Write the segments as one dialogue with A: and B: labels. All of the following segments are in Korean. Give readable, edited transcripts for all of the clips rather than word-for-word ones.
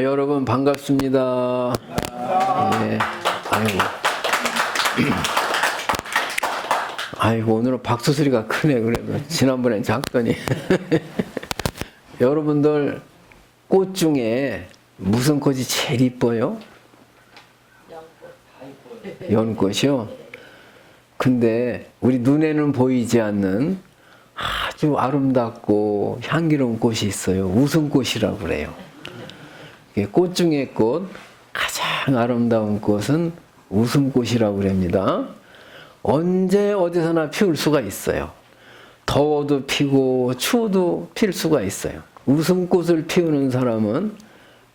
A: 여러분 반갑습니다. 네. 아이고 오늘은 박수 소리가 크네. 그래도 지난번엔 작더니. 여러분들 꽃 중에 무슨 꽃이 제일 이뻐요? 연꽃이요? 근데 우리 눈에는 보이지 않는 아주 아름답고 향기로운 꽃이 있어요. 웃음꽃이라고 그래요. 꽃 중에 꽃, 가장 아름다운 꽃은 웃음꽃이라고 그럽니다. 언제 어디서나 피울 수가 있어요. 더워도 피고 추워도 필 수가 있어요. 웃음꽃을 피우는 사람은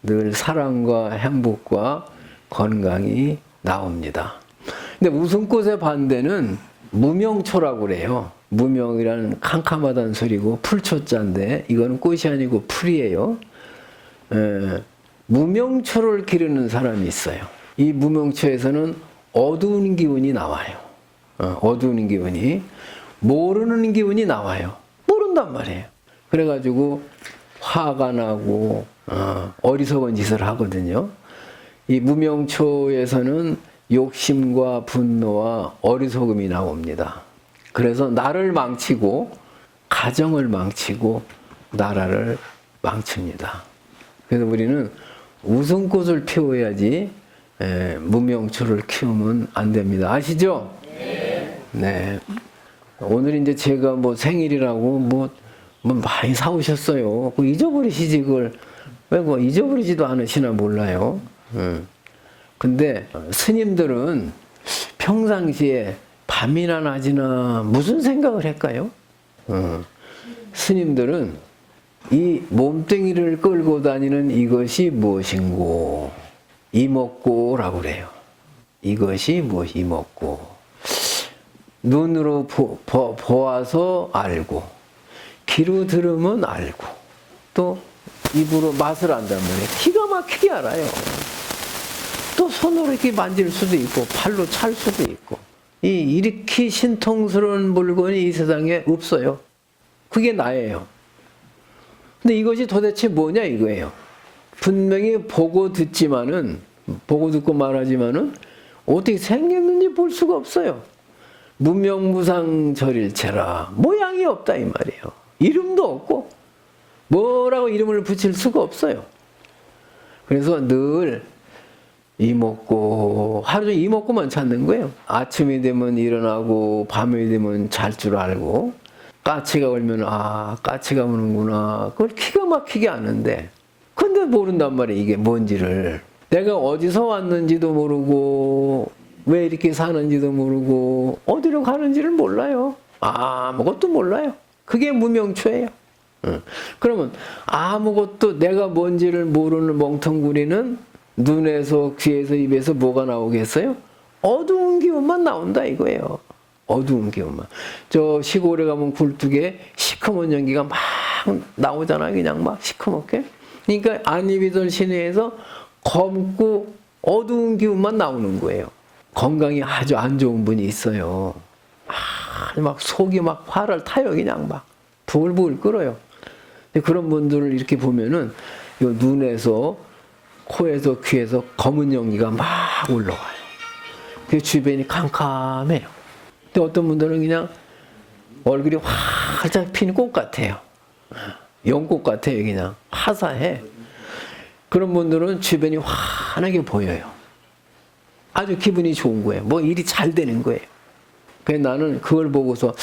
A: 늘 사랑과 행복과 건강이 나옵니다. 근데 웃음꽃의 반대는 무명초라고 그래요. 무명이라는 캄캄하다는 소리고 풀초자인데 이거는 꽃이 아니고 풀이에요. 무명초를 기르는 사람이 있어요. 이 무명초에서는 어두운 기운이 나와요. 어두운 기운이, 모르는 기운이 나와요. 모른단 말이에요. 그래가지고 화가 나고 어리석은 짓을 하거든요. 이 무명초에서는 욕심과 분노와 어리석음이 나옵니다. 그래서 나를 망치고 가정을 망치고 나라를 망칩니다. 그래서 우리는 웃음꽃을 피워야지 무명초를 키우면 안 됩니다. 아시죠? 네. 오늘 이제 제가 뭐 생일이라고 뭐 많이 사오셨어요. 잊어버리시지 그걸. 왜 뭐 잊어버리지도 않으시나 몰라요. 근데 스님들은 평상시에 밤이나 낮이나 무슨 생각을 할까요? 스님들은 이 몸뚱이를 끌고 다니는 이것이 무엇인고? 이목고라고 그래요. 이것이 무엇이 이목고? 눈으로 보아서 알고, 귀로 들으면 알고, 또 입으로 맛을 안단 말이에요. 기가 막히게 알아요. 또 손으로 이렇게 만질 수도 있고, 팔로 찰 수도 있고. 이렇게 신통스러운 물건이 이 세상에 없어요. 그게 나예요. 근데 이것이 도대체 뭐냐 이거예요. 분명히 보고 듣지만은, 보고 듣고 말하지만은 어떻게 생겼는지 볼 수가 없어요. 무명무상절일체라. 모양이 없다 이 말이에요. 이름도 없고 뭐라고 이름을 붙일 수가 없어요. 그래서 늘 이목고, 하루 종일 이목고만 찾는 거예요. 아침이 되면 일어나고 밤이 되면 잘 줄 알고, 까치가 울면 까치가 우는구나. 그걸 기가 막히게 아는데, 근데 모른단 말이에요. 이게 뭔지를. 내가 어디서 왔는지도 모르고 왜 이렇게 사는지도 모르고 어디로 가는지를 몰라요. 아무것도 몰라요. 그게 무명초예요. 그러면 아무것도 내가 뭔지를 모르는 멍텅구리는 눈에서 귀에서 입에서 뭐가 나오겠어요? 어두운 기운만 나온다 이거예요. 어두운 기운만. 저 시골에 가면 굴뚝에 시커먼 연기가 막 나오잖아요. 그냥 막 시커멓게. 그러니까 안입이들 시내에서 검고 어두운 기운만 나오는 거예요. 건강이 아주 안 좋은 분이 있어요. 막 속이 막 화를 타요. 그냥 막 부글부글 끓어요. 그런 분들을 이렇게 보면은 눈에서 코에서 귀에서 검은 연기가 막 올라와요. 그 주변이 캄캄해요. 근데 어떤 분들은 그냥 얼굴이 활짝 핀 꽃 같아요. 연꽃 같아요. 그냥 화사해. 그런 분들은 주변이 환하게 보여요. 아주 기분이 좋은 거예요. 뭐 일이 잘 되는 거예요. 그래서 나는 그걸 보고서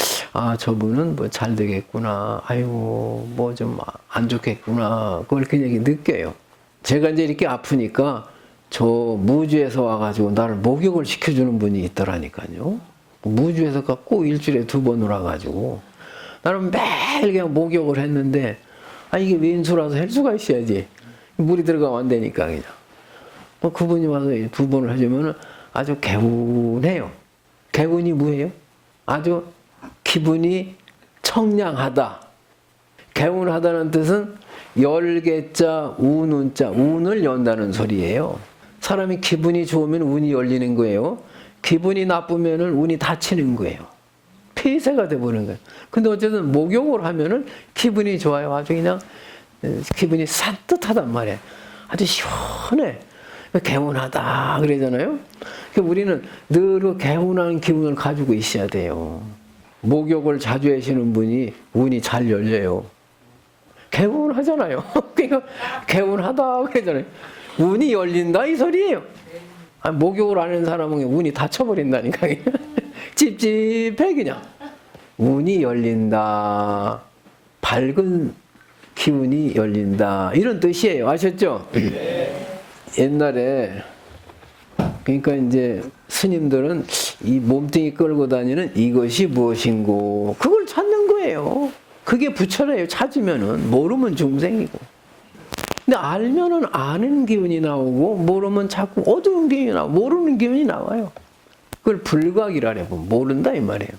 A: 저분은 뭐 잘 되겠구나. 아이고 뭐 좀 안 좋겠구나. 그걸 그냥 느껴요. 제가 이제 이렇게 아프니까 저 무주에서 와가지고 나를 목욕을 시켜주는 분이 있더라니까요. 무주에서 꼭 일주일에 2번 와가지고 나는 매일 그냥 목욕을 했는데 이게 왼수라서 할 수가 있어야지. 물이 들어가면 안 되니까 그냥. 그분이 와서 2번을 해주면 아주 개운해요. 개운이 뭐예요? 아주 기분이 청량하다. 개운하다는 뜻은 열개자 운운자, 운을 연다는 소리예요. 사람이 기분이 좋으면 운이 열리는 거예요. 기분이 나쁘면 운이 닫히는 거예요. 폐쇄가 돼버리는 거예요. 근데 어쨌든 목욕을 하면은 기분이 좋아요. 아주 그냥 기분이 산뜻하단 말이에요. 아주 시원해. 개운하다 그러잖아요. 우리는 늘 그 개운한 기운을 가지고 있어야 돼요. 목욕을 자주 하시는 분이 운이 잘 열려요. 개운하잖아요. 그러니까 개운하다 그러잖아요. 운이 열린다 이 소리예요. 목욕을 안 하는 사람은 운이 닫혀버린다니까. 찝찝해 그냥. 운이 열린다. 밝은 기운이 열린다. 이런 뜻이에요. 아셨죠? 네. 옛날에 그러니까 이제 스님들은 이 몸뚱이 끌고 다니는 이것이 무엇인고 그걸 찾는 거예요. 그게 부처래요. 찾으면은 모르면 중생이고. 근데 알면은 아는 기운이 나오고 모르면 자꾸 어두운 기운이 나오고 모르는 기운이 나와요. 그걸 불각이라고 모른다 이 말이에요.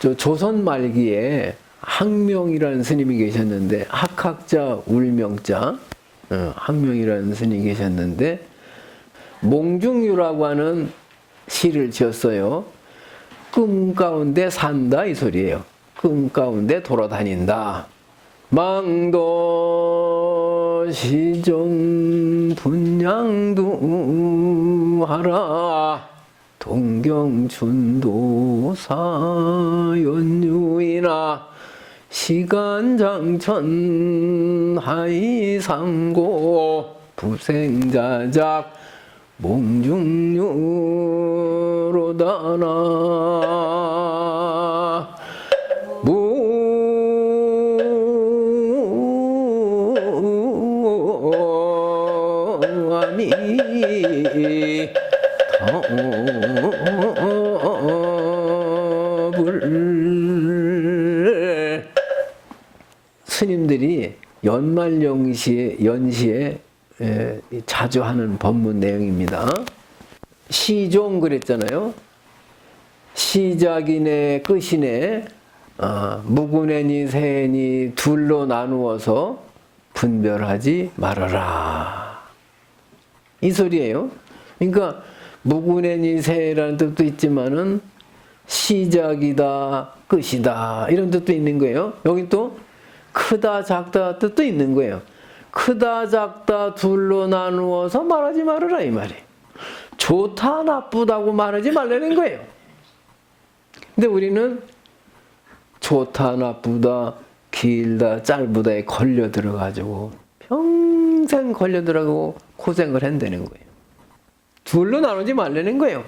A: 저 조선 말기에 학명이라는 스님이 계셨는데 학학자 울명자 학명이라는 스님이 계셨는데 몽중유라고 하는 시를 지었어요. 꿈 가운데 산다 이 소리예요. 꿈 가운데 돌아다닌다. 망도 시종 분양도 하라. 동경춘도 사연유이나 시간장천 하이상고 부생자작 몽중유로다나 무아미 더불 스님들이 연시에 자주 하는 법문 내용입니다. 시종 그랬잖아요. 시작이네 끝이네 무구네니 세니 둘로 나누어서 분별하지 말아라. 이 소리예요. 그러니까 무구네니 세라는 뜻도 있지만은 시작이다 끝이다 이런 뜻도 있는 거예요. 여기 또 크다 작다 뜻도 있는 거예요. 크다 작다 둘로 나누어서 말하지 말아라 이 말이에요. 좋다 나쁘다고 말하지 말라는 거예요. 근데 우리는 좋다 나쁘다 길다 짧다에 걸려 들어가지고 평생 걸려 들어가고 고생을 한다는 거예요. 둘로 나누지 말라는 거예요.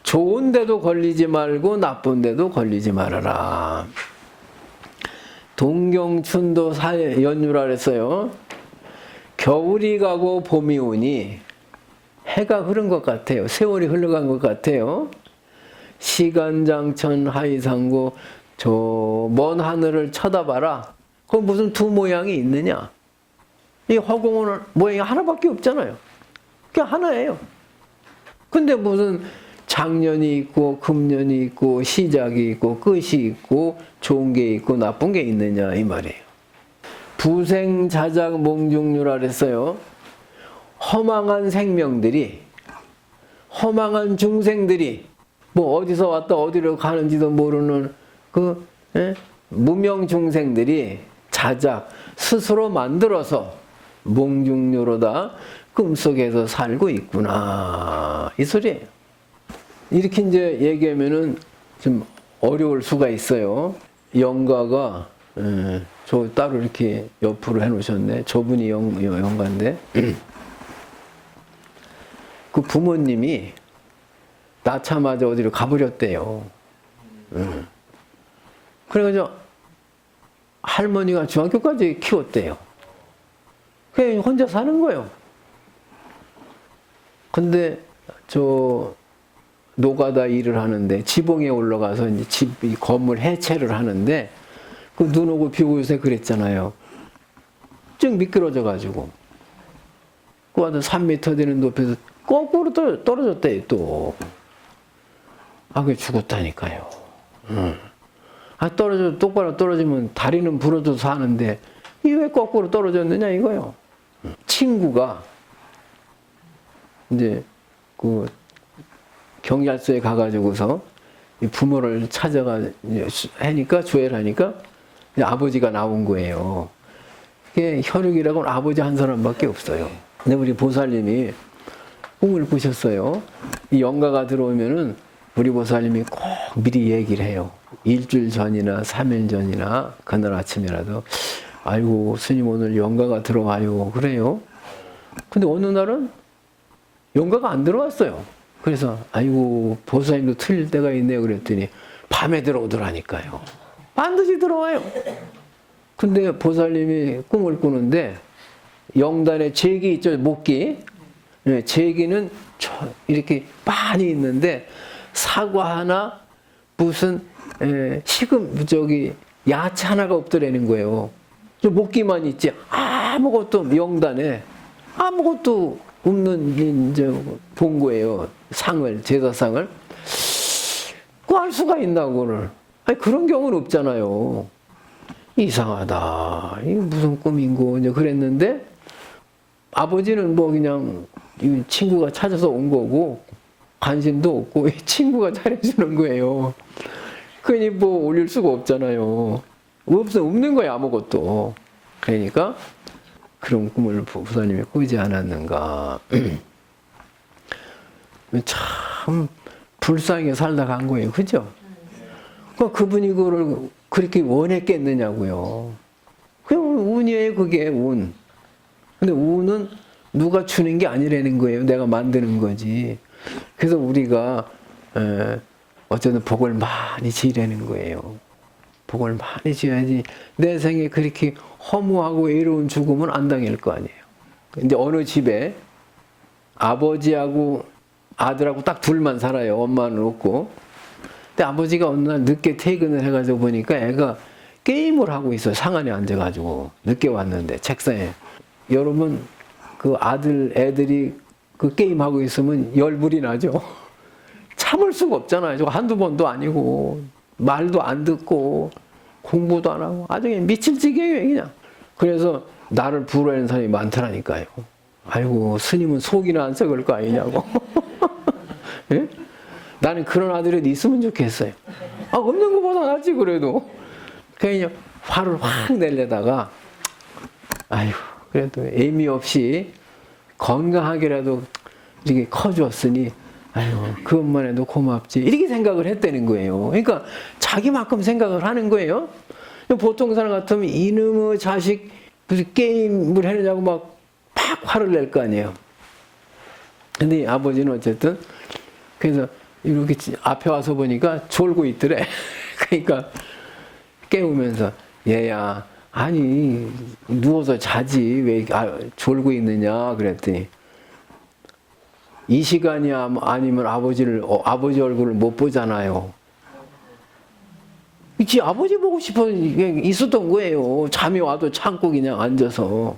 A: 좋은 데도 걸리지 말고 나쁜 데도 걸리지 말아라. 동경춘도 연유라 그랬어요. 겨울이 가고 봄이 오니 해가 흐른 것 같아요. 세월이 흘러간 것 같아요. 시간장천 하이상고 저 먼 하늘을 쳐다봐라. 그건 무슨 두 모양이 있느냐? 이 허공은 모양이 하나밖에 없잖아요. 그게 하나예요. 근데 무슨 작년이 있고 금년이 있고 시작이 있고 끝이 있고 좋은 게 있고 나쁜 게 있느냐 이 말이에요. 부생자작 몽중유라 그랬어요. 허망한 생명들이 허망한 중생들이 뭐 어디서 왔다 어디로 가는지도 모르는 그 무명 중생들이 자작 스스로 만들어서 몽중유로다 꿈속에서 살고 있구나 이 소리예요. 이렇게 이제 얘기하면은 좀 어려울 수가 있어요. 영가가 저 따로 이렇게 옆으로 해놓으셨네. 저분이 영가인데 그 부모님이 낳자마자 어디로 가버렸대요. 그래가지고 할머니가 중학교까지 키웠대요. 그냥 혼자 사는 거예요. 근데 저 노가다 일을 하는데 지붕에 올라가서 이제 이 건물 해체를 하는데 그 눈 오고 비 오고 요새 그랬잖아요. 쭉 미끄러져 가지고 그 완전 3m 되는 높이에서 거꾸로 떨어졌대 또. 아 그게 죽었다니까요. 똑바로 떨어지면 다리는 부러져서 사는데 이 왜 거꾸로 떨어졌느냐 이거요. 친구가 이제 그 경찰서에 가가지고서 부모를 찾아가 하니까 조회를 하니까 아버지가 나온 거예요. 그게 혈육이라고는 아버지 한 사람밖에 없어요. 근데 우리 보살님이 꿈을 꾸셨어요. 이 영가가 들어오면은 우리 보살님이 꼭 미리 얘기를 해요. 일주일 전이나 3일 전이나 그날 아침이라도 아이고 스님 오늘 영가가 들어와요. 그래요. 근데 어느 날은 영가가 안 들어왔어요. 그래서 아이고 보살님도 틀릴 때가 있네요. 그랬더니 밤에 들어오더라니까요. 반드시 들어와요. 근데 보살님이 꿈을 꾸는데 영단에 제기 있죠. 목기. 네, 제기는 이렇게 많이 있는데 사과 하나 무슨 야채 하나가 없더라는 거예요. 목기만 있지 아무것도 영단에 아무것도 없는 이제 본 거예요. 상을 제사상을 구할 수가 있나 그걸. 아니 그런 경우는 없잖아요. 이상하다. 이게 무슨 꿈인고 이제 그랬는데 아버지는 뭐 그냥 친구가 찾아서 온 거고 관심도 없고 친구가 잘해주는 거예요. 그러니 뭐 올릴 수가 없잖아요. 없는 거야 아무것도. 그러니까 그런 꿈을 보살님이 꾸지 않았는가. 참 불쌍하게 살다 간 거예요. 그죠? 그분이 그거를 그렇게 원했겠느냐고요. 그냥 운이에요. 그게 운. 근데 운은 누가 주는 게 아니라는 거예요. 내가 만드는 거지. 그래서 우리가 어쨌든 복을 많이 지으라는 거예요. 복을 많이 지어야지 내 생에 그렇게 허무하고 외로운 죽음은 안 당할 거 아니에요. 근데 어느 집에 아버지하고 아들하고 딱 둘만 살아요. 엄마는 없고. 근데 아버지가 어느 날 늦게 퇴근을 해가지고 보니까 애가 게임을 하고 있어요. 상안에 앉아가지고. 늦게 왔는데 책상에. 여러분 그 애들이 그 게임하고 있으면 열불이 나죠. 참을 수가 없잖아요. 저거 한두 번도 아니고 말도 안 듣고 공부도 안 하고 아주 그냥 미칠 지경이에요 그냥. 그래서 나를 부러워하는 사람이 많더라니까요. 아이고 스님은 속이나 안 썩을 거 아니냐고. 예? 나는 그런 아들이 있으면 좋겠어요. 없는 것보다 낫지 그래도. 그냥 화를 확 내려다가 아이고 그래도 의미 없이 건강하게라도 이렇게 커주었으니 아유 그것만 해도 고맙지 이렇게 생각을 했다는 거예요. 그러니까 자기만큼 생각을 하는 거예요. 보통 사람 같으면 이놈의 자식 무슨 게임을 해내냐고 막 화를 낼 거 아니에요. 근데 아버지는 어쨌든 그래서 이렇게 앞에 와서 보니까 졸고 있더래. 그러니까 깨우면서 얘야 아니 누워서 자지 왜 졸고 있느냐 그랬더니 이 시간이 아니면 아버지 얼굴을 못 보잖아요. 지 아버지 보고 싶어 있었던 거예요. 잠이 와도 참고 그냥 앉아서.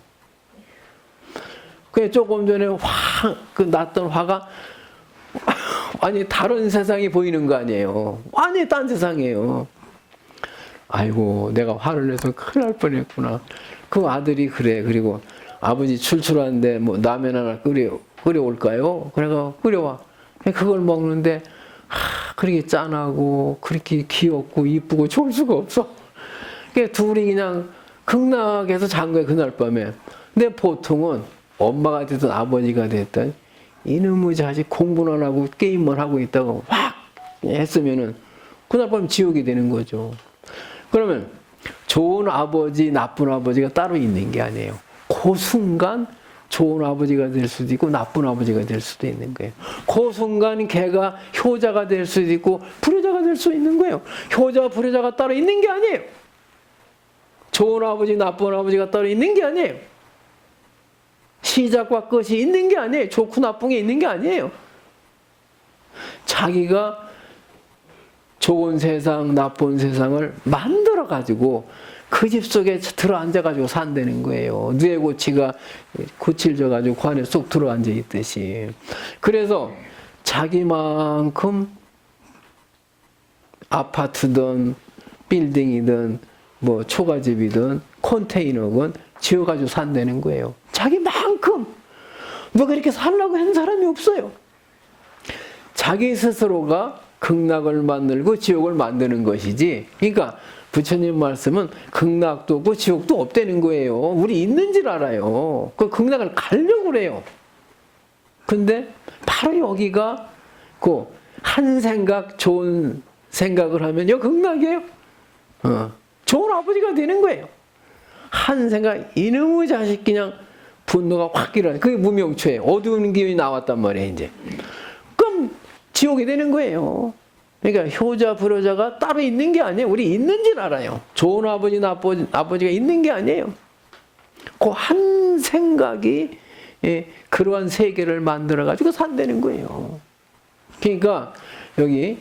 A: 그냥 조금 전에 그 났던 화가 아니 다른 세상이 보이는 거 아니에요. 아니 딴 세상이에요. 아이고 내가 화를 내서 큰일 날 뻔했구나. 그 아들이 그래. 그리고 아버지 출출한데 뭐 라면 하나 끓여올까요? 그래가 끓여와. 그걸 먹는데 그렇게 짠하고 그렇게 귀엽고 이쁘고 좋을 수가 없어. 그러니까 둘이 그냥 극락에서 잔 거야 그날 밤에. 근데 보통은 엄마가 됐든 아버지가 됐든 이놈의 자식 공부는 하고 게임만 하고 있다고 확 했으면은 그날 밤 지옥이 되는 거죠. 그러면 좋은 아버지, 나쁜 아버지가 따로 있는 게 아니에요. 그 순간 좋은 아버지가 될 수도 있고 나쁜 아버지가 될 수도 있는 거예요. 그 순간 걔가 효자가 될 수도 있고 불효자가 될 수 있는 거예요. 효자, 불효자가 따로 있는 게 아니에요. 좋은 아버지, 나쁜 아버지가 따로 있는 게 아니에요. 시작과 끝이 있는 게 아니에요. 좋고 나쁜 게 있는 게 아니에요. 자기가 좋은 세상, 나쁜 세상을 만들어가지고 그 집 속에 들어앉아가지고 산다는 거예요. 뇌 고치가 고칠져가지고 그 안에 쏙 들어앉아 있듯이. 그래서 자기만큼 아파트든 빌딩이든 뭐 초가집이든 컨테이너건 지어가지고 산다는 거예요. 자기만큼. 뭐 그렇게 살려고 한 사람이 없어요. 자기 스스로가 극락을 만들고 지옥을 만드는 것이지. 그러니까 부처님 말씀은 극락도 없고 지옥도 없다는 거예요. 우리 있는 줄 알아요. 그 극락을 가려고 그래요. 근데 바로 여기가 그 한 생각 좋은 생각을 하면요 극락이에요. 좋은 아버지가 되는 거예요. 한 생각 이놈의 자식 그냥 분노가 확 일어나. 그게 무명초예요. 어두운 기운이 나왔단 말이에요. 이제 그럼 지옥이 되는 거예요. 그러니까 효자 불효자가 따로 있는 게 아니에요. 우리 있는 줄 알아요. 좋은 아버지 나쁜 아버지가 있는 게 아니에요. 그 한 생각이 그러한 세계를 만들어 가지고 산다는 거예요. 그러니까 여기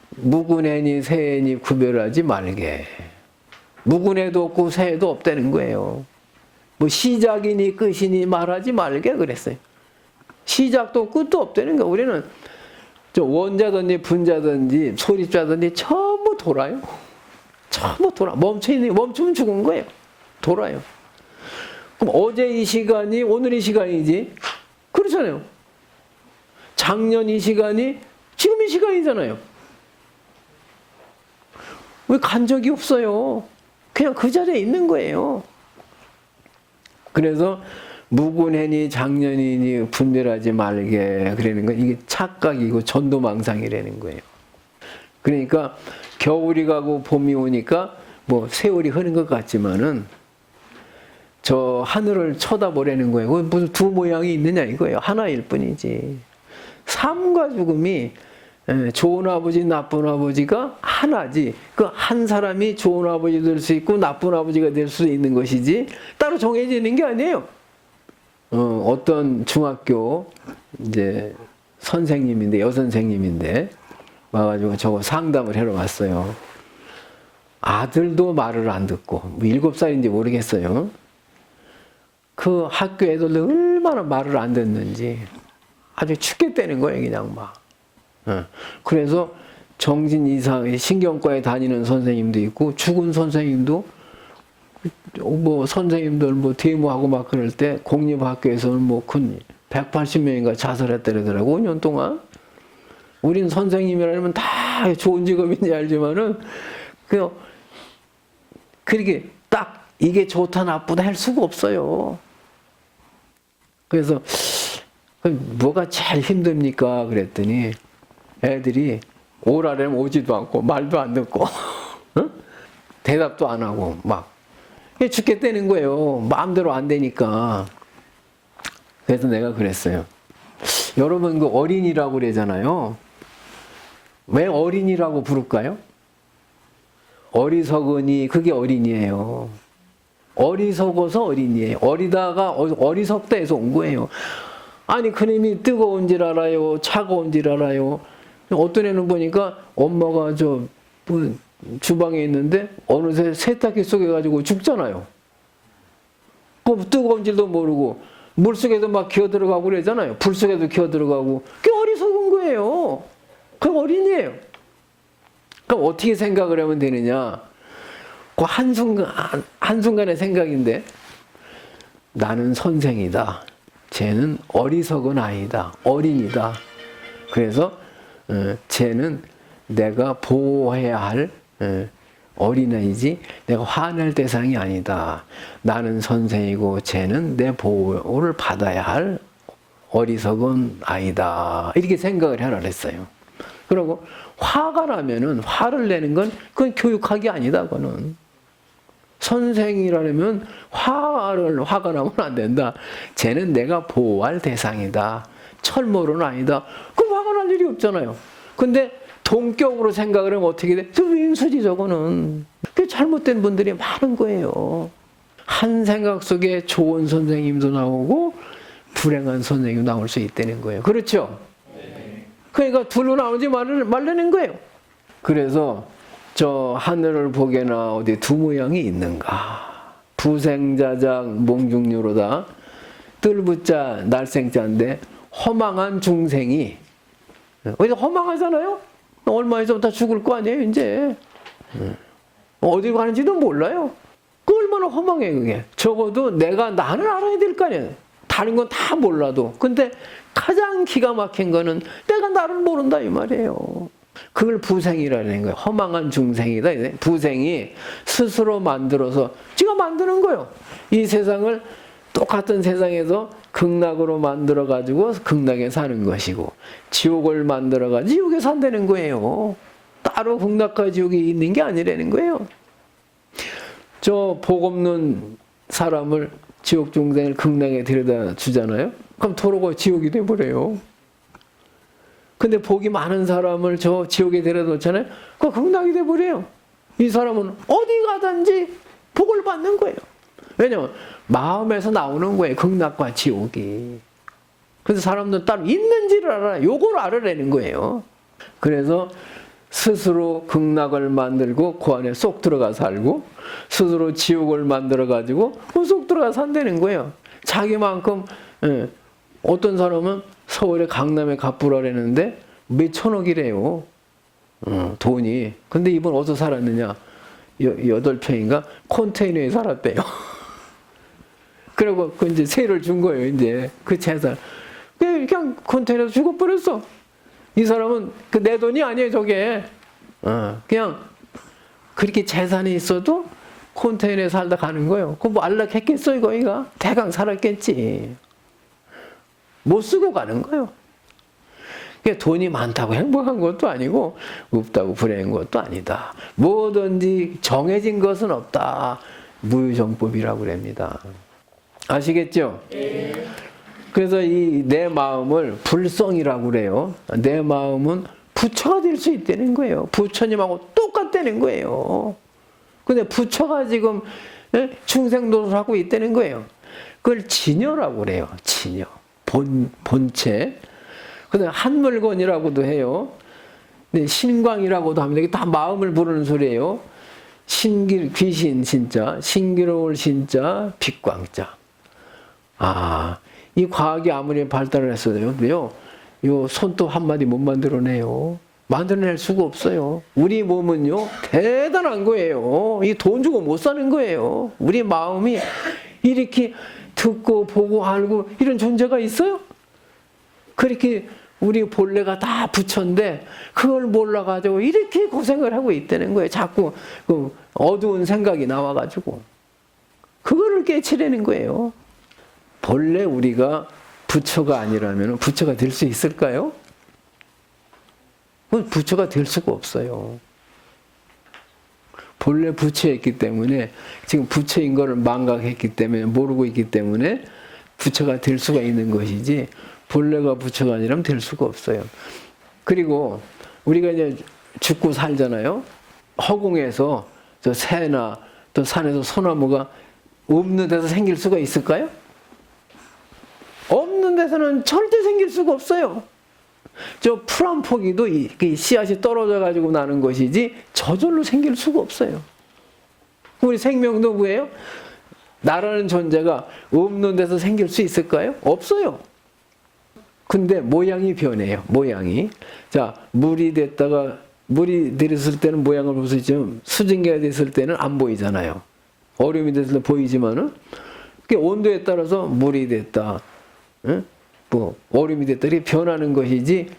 A: 무군해니 새해니 구별하지 말게. 무군해도 없고 새해도 없다는 거예요. 뭐 시작이니 끝이니 말하지 말게 그랬어요. 시작도 끝도 없다는 거예요. 우리는 원자든지 분자든지 소립자든지 전부 돌아요. 전부 돌아. 멈추면 죽은 거예요. 돌아요. 그럼 어제 이 시간이 오늘 이 시간이지? 그렇잖아요. 작년 이 시간이 지금 이 시간이잖아요. 왜 간 적이 없어요? 그냥 그 자리에 있는 거예요. 그래서 무군해니 작년이니 분별하지 말게 그러는 건 이게 착각이고 전도망상이라는 거예요. 그러니까 겨울이 가고 봄이 오니까 뭐 세월이 흐른 것 같지만은 저 하늘을 쳐다보라는 거예요. 무슨 두 모양이 있느냐 이거예요. 하나일 뿐이지. 삶과 죽음이 좋은 아버지, 나쁜 아버지가 하나지. 그 한 사람이 좋은 아버지 될 수 있고 나쁜 아버지가 될 수 있는 것이지 따로 정해지는 게 아니에요. 어떤 중학교 이제 선생님인데 여선생님인데 와가지고 저거 상담을 하러 왔어요. 아들도 말을 안 듣고 뭐 7살인지 모르겠어요. 그 학교 애들도 얼마나 말을 안 듣는지 아주 죽겠다는 거예요, 그냥 막. 그래서 정신 이상 신경과에 다니는 선생님도 있고 죽은 선생님도 뭐 선생님들 뭐 데모하고 막 그럴 때 공립학교에서는 뭐 큰 180명인가 자살했다 그러더라고 5년 동안. 우린 선생님이라면 다 좋은 직업인지 알지만은 그렇게 딱 이게 좋다 나쁘다 할 수가 없어요. 그래서 뭐가 제일 힘듭니까? 그랬더니 애들이 오라려면 오지도 않고 말도 안 듣고 응? 대답도 안 하고 막 죽겠다는 거예요. 마음대로 안 되니까. 그래서 내가 그랬어요. 여러분 그 어린이라고 그러잖아요. 왜 어린이라고 부를까요? 어리석으니 그게 어린이에요. 어리석어서 어린이에요. 어리석다 해서 온 거예요. 아니 그놈이 뜨거운 줄 알아요? 차가운 줄 알아요? 어떤 애는 보니까 엄마가 뭐 주방에 있는데 어느새 세탁기 속에 가지고 죽잖아요. 그 뜨거운 줄도 모르고 물 속에도 막 기어 들어가고 그러잖아요. 불 속에도 기어 들어가고. 그게 어리석은 거예요. 그 어린이에요. 그럼 어떻게 생각을 하면 되느냐? 그 한순간의 생각인데 나는 선생이다. 쟤는 어리석은 아이다. 어린이다. 그래서 쟤는 내가 보호해야 할 어린아이지 내가 화낼 대상이 아니다. 나는 선생이고 쟤는 내 보호를 받아야 할 어리석은 아이다. 이렇게 생각을 하라 그랬어요. 그리고 화가 나면은 화를 내는 건 그건 교육학이 아니다. 그거는 선생이라면 화가 나면 안 된다. 쟤는 내가 보호할 대상이다. 철모로는 아니다. 그럼 화가 날 일이 없잖아요. 근데 동격으로 생각을 하면 어떻게 돼? 윙수지 저거는. 그게 잘못된 분들이 많은 거예요. 한 생각 속에 좋은 선생님도 나오고 불행한 선생님도 나올 수 있다는 거예요. 그렇죠? 그러니까 둘로 나오지 말라는 거예요. 그래서 저 하늘을 보게나 어디 두 모양이 있는가. 부생자작 몽중류로다. 뜰부자 날생자인데 허망한 중생이 어디서 허망하잖아요? 얼마 있으면 다 죽을 거 아니에요 이제. 어디 가는지도 몰라요. 그 얼마나 허망해 그게. 적어도 나는 알아야 될 거 아니에요. 다른 건 다 몰라도. 근데 가장 기가 막힌 거는 내가 나를 모른다 이 말이에요. 그걸 부생이라는 거예요. 허망한 중생이다. 부생이 스스로 만들어서 지가 만드는 거예요. 이 세상을 똑같은 세상에서 극락으로 만들어가지고 극락에 사는 것이고, 지옥을 만들어가지고 지옥에 산다는 거예요. 따로 극락과 지옥이 있는 게 아니라는 거예요. 저 복 없는 사람을, 지옥 중생을 극락에 데려다 주잖아요. 그럼 도로가 지옥이 돼버려요. 근데 복이 많은 사람을 저 지옥에 데려다 놓잖아요. 그 극락이 돼버려요. 이 사람은 어디 가든지 복을 받는 거예요. 왜냐면 마음에서 나오는 거예요. 극락과 지옥이. 그래서 사람들은 따로 있는지를 알아요. 요걸 알아내는 거예요. 그래서 스스로 극락을 만들고 그 안에 쏙 들어가 살고, 스스로 지옥을 만들어가지고 그 쏙 들어가 산다는 거예요. 자기만큼. 어떤 사람은 서울의 강남에 갑부라랬는데 몇 천억이래요. 돈이. 근데 이분 어디서 살았느냐? 8평인가? 컨테이너에 살았대요. 그리고 그 이제 세를 준 거예요, 이제. 그 재산. 그냥 컨테이너에서 죽어버렸어. 이 사람은 그 내 돈이 아니에요, 저게. 그냥 그렇게 재산이 있어도 컨테이너에 살다 가는 거예요. 그거 뭐 안락했겠어, 이거가? 대강 살았겠지. 못 쓰고 가는 거예요. 그러니까 돈이 많다고 행복한 것도 아니고, 없다고 불행한 것도 아니다. 뭐든지 정해진 것은 없다. 무유정법이라고 그럽니다. 아시겠죠? 네. 그래서 이 내 마음을 불성이라고 그래요. 내 마음은 부처가 될 수 있다는 거예요. 부처님하고 똑같다는 거예요. 근데 부처가 지금 중생노릇을 하고 있다는 거예요. 그걸 진여라고 그래요. 진여. 본체. 그다음 한물건이라고도 해요. 네, 신광이라고도 합니다. 이게 다 마음을 부르는 소리예요. 귀신 신자, 신기로울 신자, 빛광자. 이 과학이 아무리 발달을 했어도요, 요 손톱 한마디 못 만들어내요. 만들어낼 수가 없어요. 우리 몸은요, 대단한 거예요. 이 돈 주고 못 사는 거예요. 우리 마음이 이렇게 듣고 보고 알고 이런 존재가 있어요? 그렇게 우리 본래가 다 부처인데 그걸 몰라가지고 이렇게 고생을 하고 있다는 거예요. 자꾸 그 어두운 생각이 나와가지고 그거를 깨치려는 거예요. 본래 우리가 부처가 아니라면 부처가 될 수 있을까요? 부처가 될 수가 없어요. 본래 부처였기 때문에, 지금 부처인 거를 망각했기 때문에, 모르고 있기 때문에 부처가 될 수가 있는 것이지, 본래가 부처가 아니라면 될 수가 없어요. 그리고 우리가 이제 죽고 살잖아요. 허공에서 저 새나 또 산에서 소나무가 없는 데서 생길 수가 있을까요? 없는 데서는 절대 생길 수가 없어요. 저 풀 한 포기도 이 씨앗이 떨어져 가지고 나는 것이지 저절로 생길 수가 없어요. 우리 생명도 뭐예요? 나라는 존재가 없는 데서 생길 수 있을까요? 없어요. 근데 모양이 변해요. 모양이. 자, 물이 들었을 때는 모양을 볼 수 있지만 수증기가 됐을 때는 안 보이잖아요. 얼음이 됐을 때 보이지만은 온도에 따라서 물이 됐다. 뭐 얼음이 됐다. 이렇게 변하는 것이지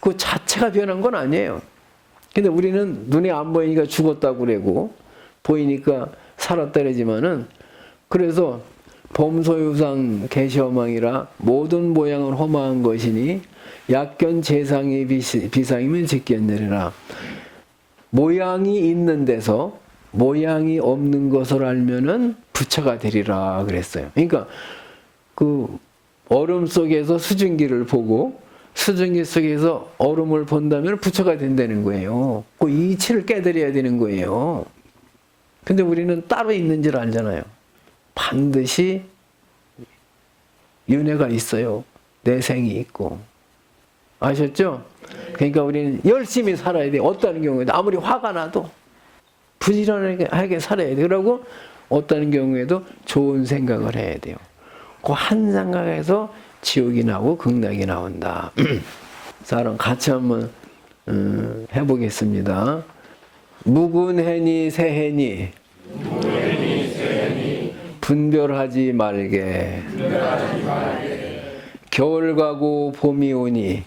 A: 그 자체가 변한 건 아니에요. 근데 우리는 눈에 안 보이니까 죽었다고 그러고 보이니까 살았다 그러지만은, 그래서 범소유상 개시허망이라 모든 모양은 허망한 것이니 약견 재상의 비상이면 직견되리라. 모양이 있는 데서 모양이 없는 것을 알면은 부처가 되리라 그랬어요. 그러니까 그 얼음 속에서 수증기를 보고 수증기 속에서 얼음을 본다면 부처가 된다는 거예요. 그 이치를 깨달아야 되는 거예요. 근데 우리는 따로 있는 줄 알잖아요. 반드시 윤회가 있어요. 내생이 있고. 아셨죠? 그러니까 우리는 열심히 살아야 돼. 어떤 경우에도 아무리 화가 나도 부지런하게 살아야 돼. 그러고 어떤 경우에도 좋은 생각을 해야 돼요. 그 한 생각에서 지옥이 나오고 극락이 나온다. 자, 그럼 같이 한번 해보겠습니다. 무근해니 새해니 분별하지 말게. 겨울 가고 봄이 오니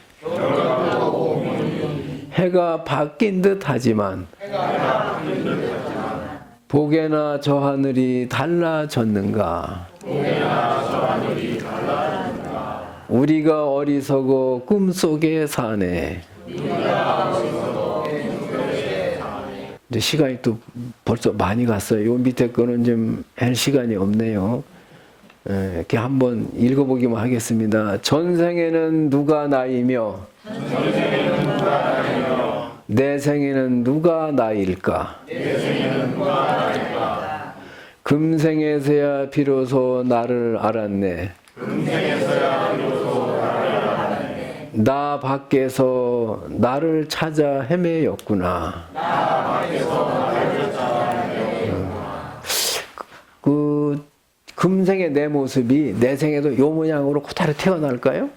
A: 해가 바뀐 듯 하지만 복에나 저 하늘이 달라졌는가. 우리가 어리석어 꿈속에 사네. 이제 시간이 또 벌써 많이 갔어요. 요 밑에 거는 좀 할 시간이 없네요. 이렇게 한번 읽어보기만 하겠습니다. 전생에는 누가 나이며 내 생에는 누가 나일까? 금생에서야 비로소 나를 알았네. 나 밖에서 나를 찾아 헤매였구나. 그 금생의 내 모습이 내 생에도 요 모양으로 그대로 태어날까요?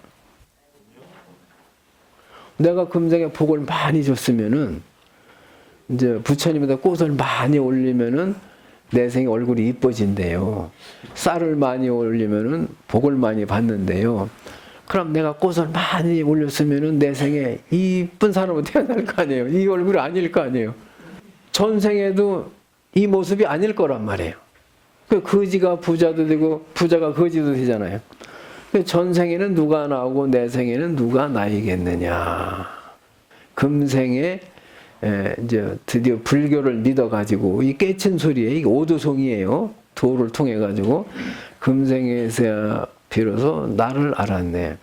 A: 내가 금생에 복을 많이 줬으면은 이제 부처님에다 꽃을 많이 올리면은 내 생에 얼굴이 이뻐진대요. 쌀을 많이 올리면은 복을 많이 받는데요. 그럼 내가 꽃을 많이 올렸으면은 내 생에 이쁜 사람으로 태어날 거 아니에요. 이 얼굴이 아닐 거 아니에요. 전생에도 이 모습이 아닐 거란 말이에요. 거지가 부자도 되고 부자가 거지도 되잖아요. 전생에는 누가 나오고 내 생에는 누가 나이겠느냐. 금생에 이제 드디어 불교를 믿어가지고 이 깨친 소리에 이게 오도송이에요. 도를 통해 가지고 금생에서야 비로소 나를 알았네.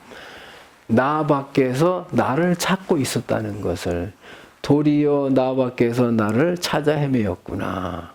A: 나 밖에서 나를 찾고 있었다는 것을 도리어 나 밖에서 나를 찾아 헤매였구나.